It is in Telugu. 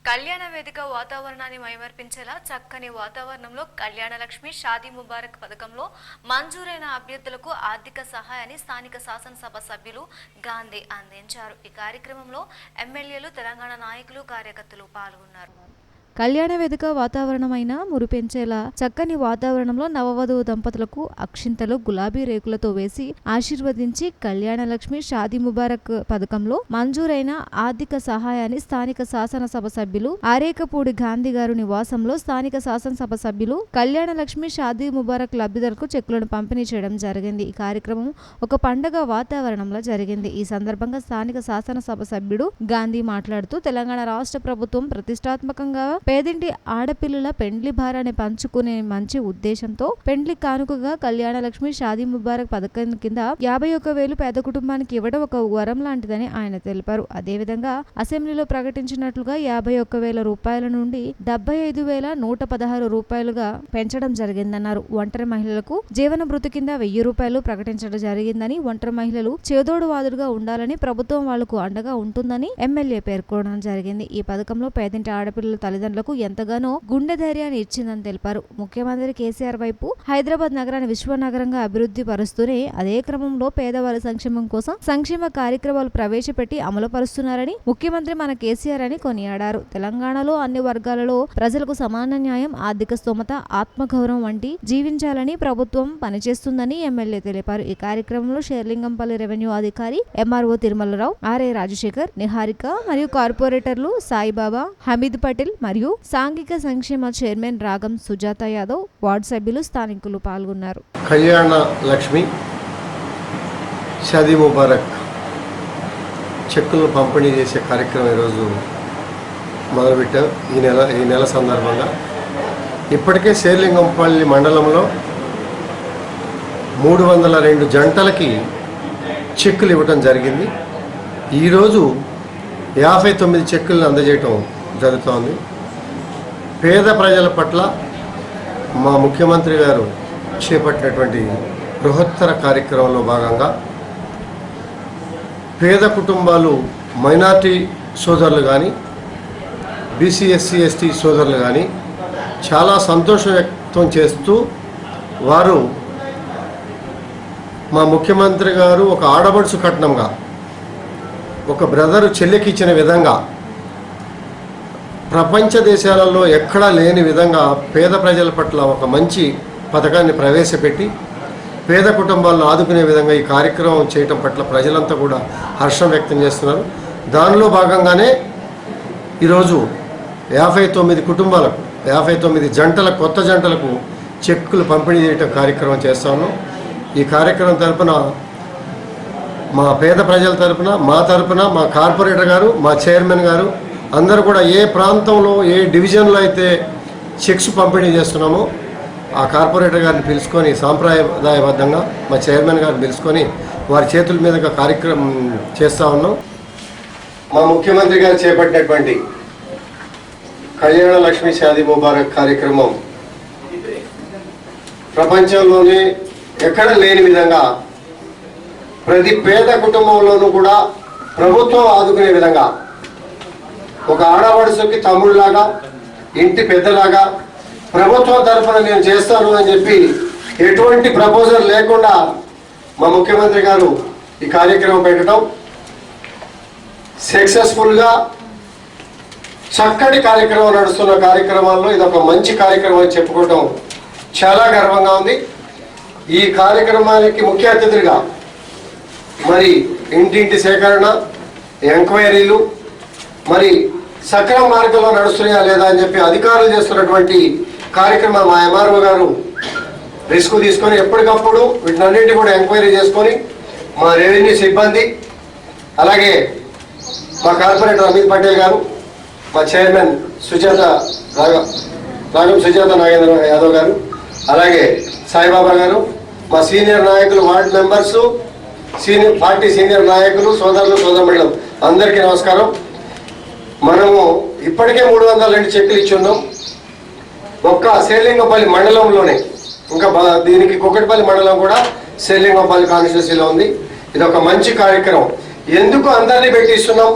కళ్యాణ వేదిక వాతావరణాన్ని మైమర్పించేలా చక్కని వాతావరణంలో కళ్యాణలక్ష్మి షాదీ ముబారక్ పథకంలో మంజూరైన అభ్యర్థులకు ఆర్థిక సహాయాన్ని స్థానిక శాసనసభ సభ్యులు గాంధీ అందించారు। ఈ కార్యక్రమంలో ఎమ్మెల్యేలు, తెలంగాణ నాయకులు, కార్యకర్తలు పాల్గొన్నారు। కళ్యాణ వేదిక వాతావరణమైన మురిపెంచేలా చక్కని వాతావరణంలో నవవధువు దంపతులకు అక్షింతలు, గులాబీ రేకులతో వేసి ఆశీర్వదించి కళ్యాణలక్ష్మి షాదీ ముబారక్ పథకంలో మంజూరైన ఆర్థిక సహాయాన్ని స్థానిక శాసనసభ సభ్యులు ఆరేకపూడి గాంధీ గారు నివాసంలో స్థానిక శాసనసభ సభ్యులు కళ్యాణలక్ష్మి షాదీ ముబారక్ లబ్ధిదారులకు చెక్కులను పంపిణీ చేయడం జరిగింది। ఈ కార్యక్రమం ఒక పండగ వాతావరణంలో జరిగింది। ఈ సందర్భంగా స్థానిక శాసనసభ సభ్యుడు గాంధీ మాట్లాడుతూ తెలంగాణ రాష్ట్ర ప్రభుత్వం ప్రతిష్టాత్మకంగా పేదింటి ఆడపిల్లల పెండ్లి భారాన్ని పంచుకునే మంచి ఉద్దేశంతో పెండ్లి కానుకగా కళ్యాణలక్ష్మి షాదీ ముబారక్ పథకం కింద 51,000 పేద కుటుంబానికి ఇవ్వడం ఒక వరం లాంటిదని ఆయన తెలిపారు। అదేవిధంగా అసెంబ్లీలో ప్రకటించినట్లుగా 51,000 రూపాయల నుండి 75,116 రూపాయలుగా పెంచడం జరిగిందన్నారు। ఒంటరి మహిళలకు జీవన భృతి కింద 1,000 రూపాయలు ప్రకటించడం జరిగిందని, ఒంటరి మహిళలు చేదోడు వాదుడుగా ఉండాలని, ప్రభుత్వం వాళ్లకు అండగా ఉంటుందని ఎమ్మెల్యే పేర్కొనడం జరిగింది। ఈ పథకంలో పేదింటి ఆడపిల్లల తల్లిదండ్రులకు ఎంతగానో గుండె ధైర్యాన్ని ఇచ్చిందని తెలిపారు। ముఖ్యమంత్రి కేసీఆర్ వైపు హైదరాబాద్ నగరాన్ని విశ్వనగరంగా అభివృద్ధి పరుస్తూనే అదే క్రమంలో పేదవారి సంక్షేమం కోసం సంక్షేమ కార్యక్రమాలు ప్రవేశపెట్టి అమలు పరుస్తున్నారని ముఖ్యమంత్రి మన కేసీఆర్ అని కొనియాడారు। తెలంగాణలో అన్ని వర్గాలలో ప్రజలకు సమాన న్యాయం, ఆర్థిక స్తోమత, ఆత్మగౌరవం వంటి జీవించాలని ప్రభుత్వం పనిచేస్తుందని ఎమ్మెల్యే తెలిపారు। ఈ కార్యక్రమంలో షేర్లింగంపల్లి రెవెన్యూ అధికారి ఎంఆర్ఓ తిరుమలరావు, ఆర్ఏ రాజశేఖర్, నిహారిక మరియు కార్పొరేటర్లు సాయిబాబా, హమీద్ పటేల్ మరియు సాంఘిక సంక్షేమ చైర్మన్ రాగం సుజాత యాదవ్, వార్డు సభ్యులు, స్థానికులు పాల్గొన్నారు। కళ్యాణ లక్ష్మి షాదీ ముబారక్ చెక్కులను పంపిణీ చేసే కార్యక్రమం ఈరోజు మొదలుపెట్టాం। ఈ నెల సందర్భంగా ఇప్పటికే శేర్లింగంపల్లి మండలంలో 302 జంటలకి చెక్కులు ఇవ్వటం జరిగింది। ఈరోజు 59 చెక్కులను అందజేయటం జరుగుతోంది। పేద ప్రజల పట్ల మా ముఖ్యమంత్రి గారు చేపట్టినటువంటి బృహత్తర కార్యక్రమంలో భాగంగా పేద కుటుంబాలు, మైనార్టీ సోదరులు కానీ, బీసీ, ఎస్సీ, ఎస్టీ సోదరులు కానీ చాలా సంతోషం వ్యక్తం చేస్తూ వారు మా ముఖ్యమంత్రి గారు ఒక ఆడబడుచు కట్నంగా, ఒక బ్రదరు చెల్లికి ఇచ్చిన విధంగా ప్రపంచ దేశాలలో ఎక్కడా లేని విధంగా పేద ప్రజల పట్ల ఒక మంచి పథకాన్ని ప్రవేశపెట్టి పేద కుటుంబాలను ఆదుకునే విధంగా ఈ కార్యక్రమం చేయటం పట్ల ప్రజలంతా కూడా హర్షం వ్యక్తం చేస్తున్నారు। దానిలో భాగంగానే ఈరోజు 59 కుటుంబాలకు, 59 జంటల, కొత్త జంటలకు చెక్కులు పంపిణీ చేయటం కార్యక్రమం చేస్తా ఉన్నాం। ఈ కార్యక్రమం తరపున మా పేద ప్రజల తరపున, మా తరపున మా కార్పొరేటర్ గారు, మా చైర్మన్ గారు అందరూ కూడా ఏ ప్రాంతంలో, ఏ డివిజన్లో అయితే చెక్స్ పంపిణీ చేస్తున్నామో ఆ కార్పొరేటర్ గారిని పిలుచుకొని సాంప్రదాయబద్ధంగా మా చైర్మన్ గారిని పిలుచుకొని వారి చేతుల మీదుగా కార్యక్రమం చేస్తూ ఉన్నాం। మా ముఖ్యమంత్రి గారు చేపట్టినటువంటి కళ్యాణ లక్ష్మి షాదీ ముబారక్ కార్యక్రమం ప్రపంచంలోనే ఎక్కడ లేని విధంగా ప్రతి పేద కుటుంబంలోనూ కూడా ప్రభుత్వం ఆదుకునే విధంగా ఒక ఆడపడుచుకి తమ్ముడులాగా, ఇంటి పెద్దలాగా ప్రభుత్వం తరఫున నేను చేస్తాను అని చెప్పి ఎటువంటి ప్రపోజల్ లేకుండా మా ముఖ్యమంత్రి గారు ఈ కార్యక్రమం పెట్టడం సక్సెస్ఫుల్గా చక్కటి కార్యక్రమం నడుస్తున్న కార్యక్రమాల్లో ఇది ఒక మంచి కార్యక్రమం అని చెప్పుకోవటం చాలా గర్వంగా ఉంది। ఈ కార్యక్రమానికి ముఖ్య అతిథులుగా మరి ఇంటింటి సేకరణ, ఎంక్వైరీలు మరి సక్రమ మార్గంలో నడుస్తున్నాయా లేదా అని చెప్పి అధికారులు చేస్తున్నటువంటి కార్యక్రమం మా ఎంఆర్ఓ గారు రిస్క్ తీసుకొని ఎప్పటికప్పుడు వీటినన్నింటి కూడా ఎంక్వైరీ చేసుకొని మా రెవెన్యూ సిబ్బంది, అలాగే మా కార్పొరేటర్ హమీద్ పటేల్ గారు, మా చైర్మన్ రాగం సుజాత నాగేంద్ర యాదవ్ గారు, అలాగే సాయిబాబా గారు, మా సీనియర్ నాయకులు, వార్డు మెంబర్సు, పార్టీ సీనియర్ నాయకులు, సోదరులు, సోదరులు అందరికీ నమస్కారం। మనము ఇప్పటికే 302 చెక్కులు ఇచ్చి ఉన్నాం ఒక్క శేర్లింగంపల్లి మండలంలోనే। ఇంకా దీనికి కుకట్పల్లి మండలం కూడా శేర్లింగంపల్లి కాన్స్టిట్యూన్సీలో ఉంది। ఇది ఒక మంచి కార్యక్రమం। ఎందుకు అందరినీ పెట్టి ఇస్తున్నాం?